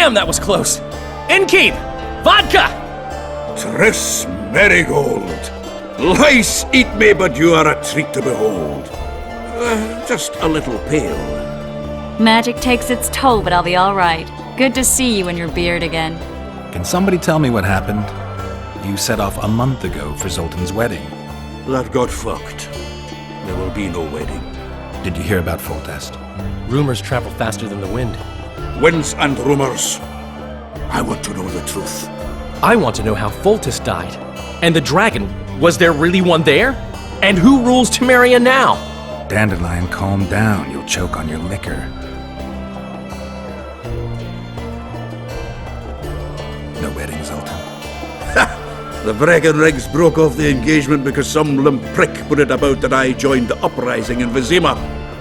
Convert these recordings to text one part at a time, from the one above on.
Damn, that was close! Innkeep! Vodka! Triss Marigold, lice eat me, but you are a treat to behold. Just a little pale. Magic takes its toll, but I'll be all right. Good to see you in your beard again. Can somebody tell me what happened? You set off a month ago for Zoltan's wedding. That got fucked. There will be no wedding. Did you hear about Foltest? Rumors travel faster than the wind. Winds and rumors. I want to know the truth. I want to know how Foltest died. And the dragon, was there really one there? And who rules Temeria now? Dandelion, calm down. You'll choke on your liquor. No wedding, Zoltan. The Breckenrigs broke off the engagement because some limp prick put it about that I joined the uprising in Vizima.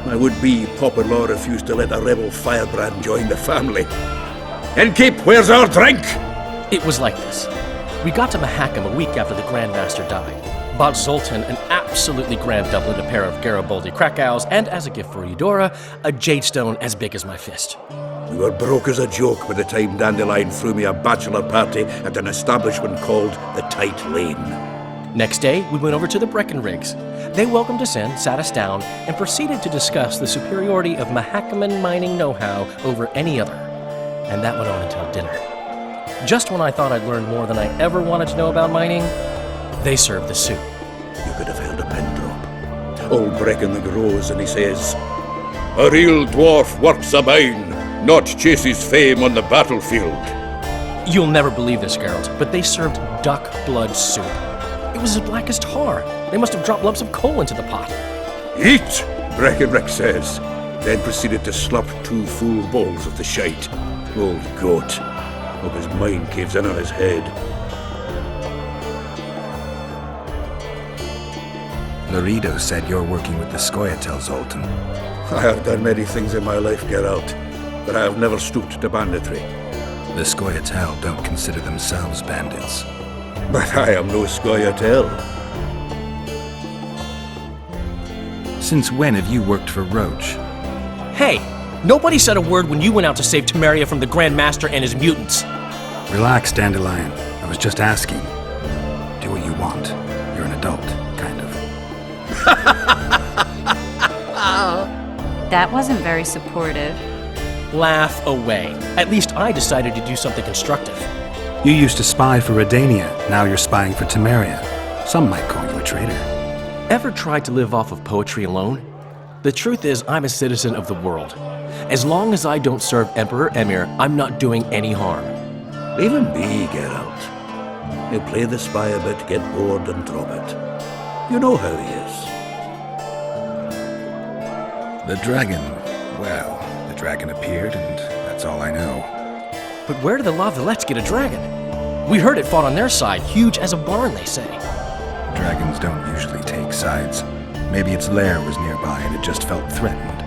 My would-be Popper-law refused to let a rebel firebrand join the family. Innkeep, where's our drink? It was like this. We got to Mahakam a week after the Grandmaster died. Bought Zoltan an absolutely grand doublet, a pair of Garibaldi Krakau's, and as a gift for Eudora, a jade stone as big as my fist. We were broke as a joke by the time Dandelion threw me a bachelor party at an establishment called the Tight Lane. Next day, we went over to the Breckenrigs. They welcomed us in, sat us down, and proceeded to discuss the superiority of Mahakaman mining know-how over any other. And that went on until dinner. Just when I thought I'd learned more than I ever wanted to know about mining, they served the soup. You could have held a pin drop. Old Brecken grows and he says, "A real dwarf works a mine, not chases fame on the battlefield." You'll never believe this, Geralt, but they served duck blood soup. It was as black as tar. They must have dropped lumps of coal into the pot. "Eat," Breckenrick says, then proceeded to slurp 2 full bowls of the shite. Old goat. Hope his mind caves in on his head. Laredo said you're working with the Scoia'tael, Zoltan. I have done many things in my life, Geralt, but I have never stooped to banditry. The Scoia'tael don't consider themselves bandits. But I am no Scoia'tael. Since when have you worked for Roach? Hey, nobody said a word when you went out to save Temeria from the Grand Master and his mutants. Relax, Dandelion. I was just asking. Do what you want. You're an adult, kind of. That wasn't very supportive. Laugh away. At least I decided to do something constructive. You used to spy for Redania. Now you're spying for Temeria. Some might call you a traitor. Ever tried to live off of poetry alone? The truth is, I'm a citizen of the world. As long as I don't serve Emperor Emir, I'm not doing any harm. Even me, Geralt. You play the spy a bit, get bored and drop it. You know how he is. The dragon, well, the dragon appeared and that's all I know. But where did the Lavalettes get a dragon? We heard it fought on their side, huge as a barn, they say. Dragons don't usually take sides. Maybe its lair was nearby and it just felt threatened.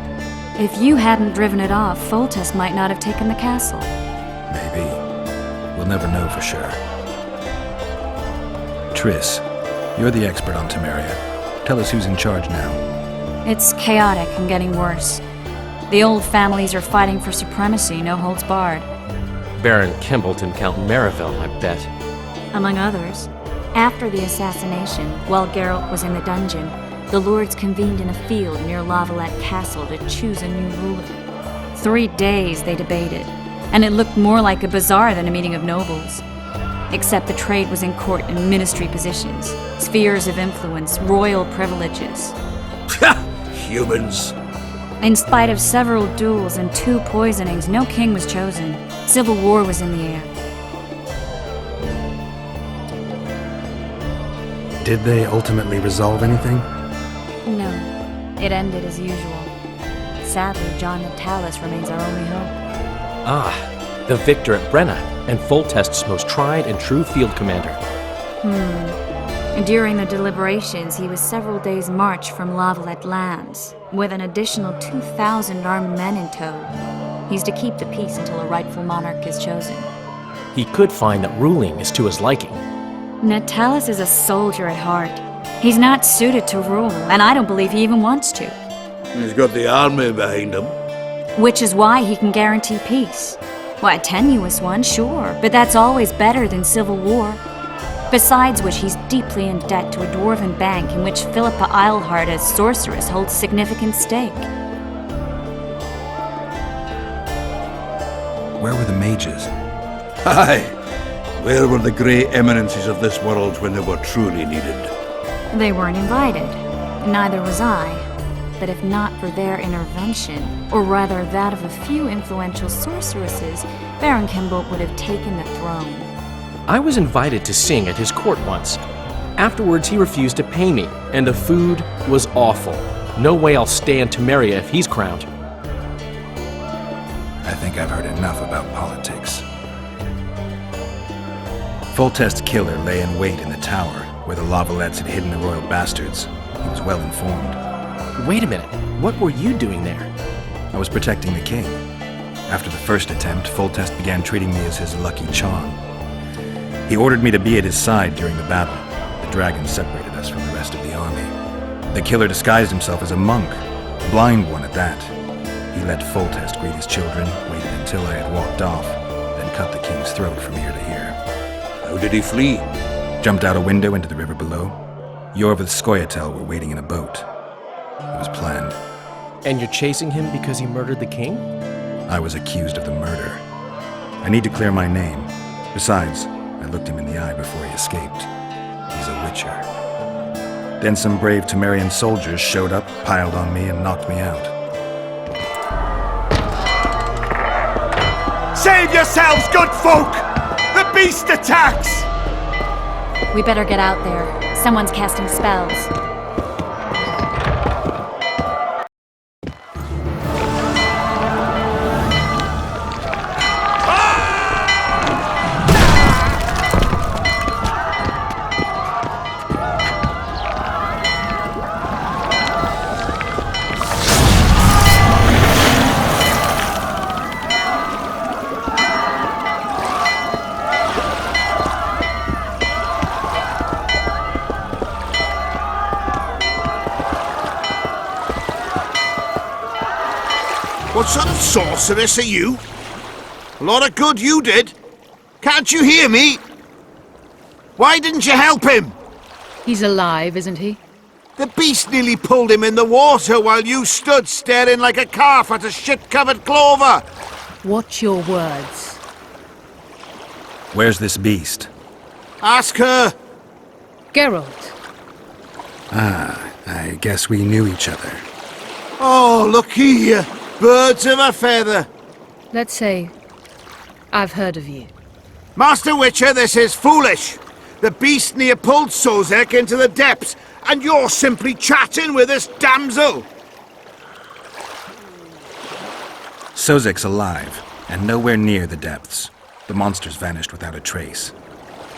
If you hadn't driven it off, Foltest might not have taken the castle. Maybe. We'll never know for sure. Triss, you're the expert on Temeria. Tell us who's in charge now. It's chaotic and getting worse. The old families are fighting for supremacy, no holds barred. Baron Kimbalt and Count Marivelle, I bet. Among others. After the assassination, while Geralt was in the dungeon, the lords convened in a field near Lavalette Castle to choose a new ruler. 3 days they debated, and it looked more like a bazaar than a meeting of nobles. Except the trade was in court and ministry positions, spheres of influence, royal privileges. Humans. In spite of several duels and 2 poisonings, no king was chosen. Civil war was in the air. Did they ultimately resolve anything? No, it ended as usual. Sadly, John Natalis remains our only hope. Ah, the victor at Brenna, and Foltest's most tried and true field commander. During the deliberations, he was several days' march from Lavalette lands, with an additional 2,000 armed men in tow. He's to keep the peace until a rightful monarch is chosen. He could find that ruling is to his liking. Natalis is a soldier at heart. He's not suited to rule, and I don't believe he even wants to. He's got the army behind him. Which is why he can guarantee peace. Why, a tenuous one, sure, but that's always better than civil war. Besides which, he's deeply in debt to a dwarven bank in which Philippa Eilhart as sorceress holds significant stake. Where were the mages? Aye, where were the grey eminences of this world when they were truly needed? They weren't invited. Neither was I. But if not for their intervention, or rather that of a few influential sorceresses, Baron Kimbolt would have taken the throne. I was invited to sing at his court once. Afterwards, he refused to pay me, and the food was awful. No way I'll stay in Temeria if he's crowned. I think I've heard enough about politics. Foltest's killer lay in wait in the tower, where the Lavalettes had hidden the royal bastards. He was well informed. Wait a minute, what were you doing there? I was protecting the king. After the first attempt, Foltest began treating me as his lucky charm. He ordered me to be at his side during the battle. The dragon separated us from the rest of the army. The killer disguised himself as a monk, a blind one at that. He let Foltest greet his children, waited until I had walked off, then cut the king's throat from ear to ear. How did he flee? Jumped out a window into the river below. Yorv with Skoyatel were waiting in a boat. It was planned. And you're chasing him because he murdered the king? I was accused of the murder. I need to clear my name. Besides, I looked him in the eye before he escaped. He's a witcher. Then some brave Temerian soldiers showed up, piled on me, and knocked me out. Save yourselves, good folk! The beast attacks! We better get out there. Someone's casting spells. What sort of sorceress are you? A lot of good you did. Can't you hear me? Why didn't you help him? He's alive, isn't he? The beast nearly pulled him in the water while you stood staring like a calf at a shit-covered clover. Watch your words. Where's this beast? Ask her. Geralt. I guess we knew each other. Oh, look here. Birds of a feather. Let's say I've heard of you. Master Witcher, this is foolish. The beast near pulled Sozek into the depths, and you're simply chatting with this damsel. Sozek's alive, and nowhere near the depths. The monsters vanished without a trace.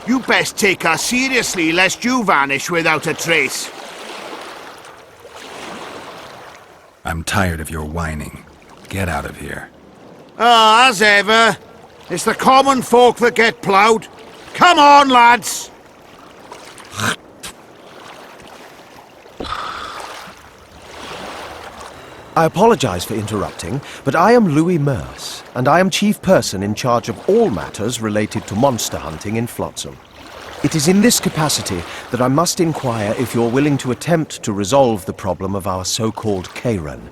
You best take her seriously, lest you vanish without a trace. I'm tired of your whining. Get out of here. Ah, as ever. It's the common folk that get ploughed. Come on, lads! I apologize for interrupting, but I am Louis Merce, and I am chief person in charge of all matters related to monster hunting in Flotsam. It is in this capacity that I must inquire if you're willing to attempt to resolve the problem of our so-called Kayran,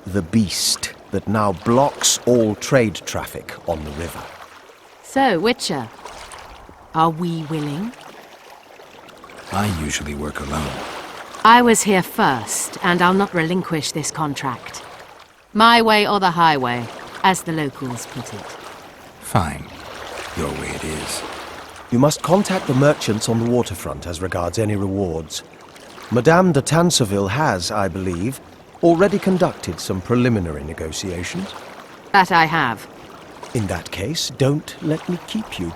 the beast that now blocks all trade traffic on the river. So, Witcher, are we willing? I usually work alone. I was here first, and I'll not relinquish this contract. My way or the highway, as the locals put it. Fine. Your way it is. You must contact the merchants on the waterfront as regards any rewards. Madame de Tanseville has, I believe, already conducted some preliminary negotiations. That I have. In that case, don't let me keep you.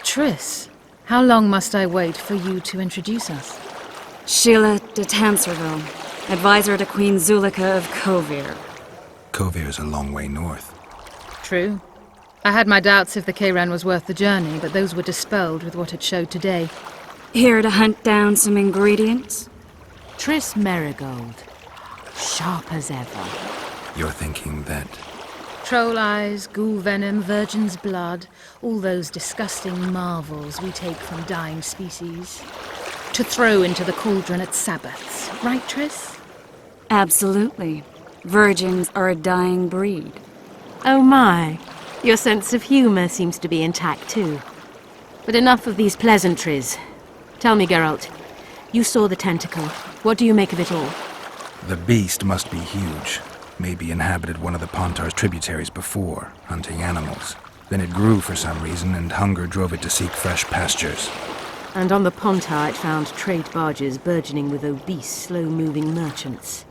Triss, how long must I wait for you to introduce us? Sheila de Tanserville, advisor to Queen Zulika of Kovir. Kovir's a long way north. True. I had my doubts if the Kayran was worth the journey, but those were dispelled with what it showed today. Here to hunt down some ingredients? Triss Merigold. sharp as ever. You're thinking that... Troll eyes, ghoul venom, virgin's blood, all those disgusting marvels we take from dying species. To throw into the cauldron at Sabbaths. Right, Triss? Absolutely. Virgins are a dying breed. Oh my, your sense of humor seems to be intact too. But enough of these pleasantries. Tell me, Geralt, you saw the tentacle. What do you make of it all? The beast must be huge. Maybe inhabited one of the Pontar's tributaries before, hunting animals. Then it grew for some reason, and hunger drove it to seek fresh pastures. And on the Pontar it found trade barges burgeoning with obese, slow-moving merchants.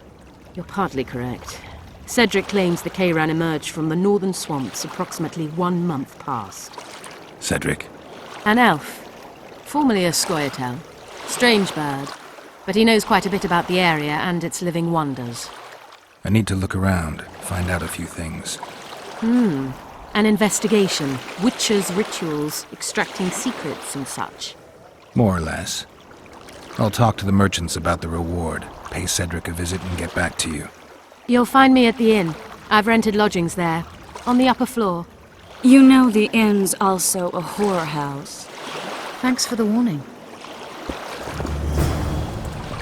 You're partly correct. Cedric claims the Kayran emerged from the northern swamps approximately 1 month past. Cedric? An elf. Formerly a Scoia'tael. Strange bird. But he knows quite a bit about the area and its living wonders. I need to look around, find out a few things. An investigation. Witcher's rituals, extracting secrets and such. More or less. I'll talk to the merchants about the reward, pay Cedric a visit and get back to you. You'll find me at the inn. I've rented lodgings there, on the upper floor. You know the inn's also a whorehouse. Thanks for the warning.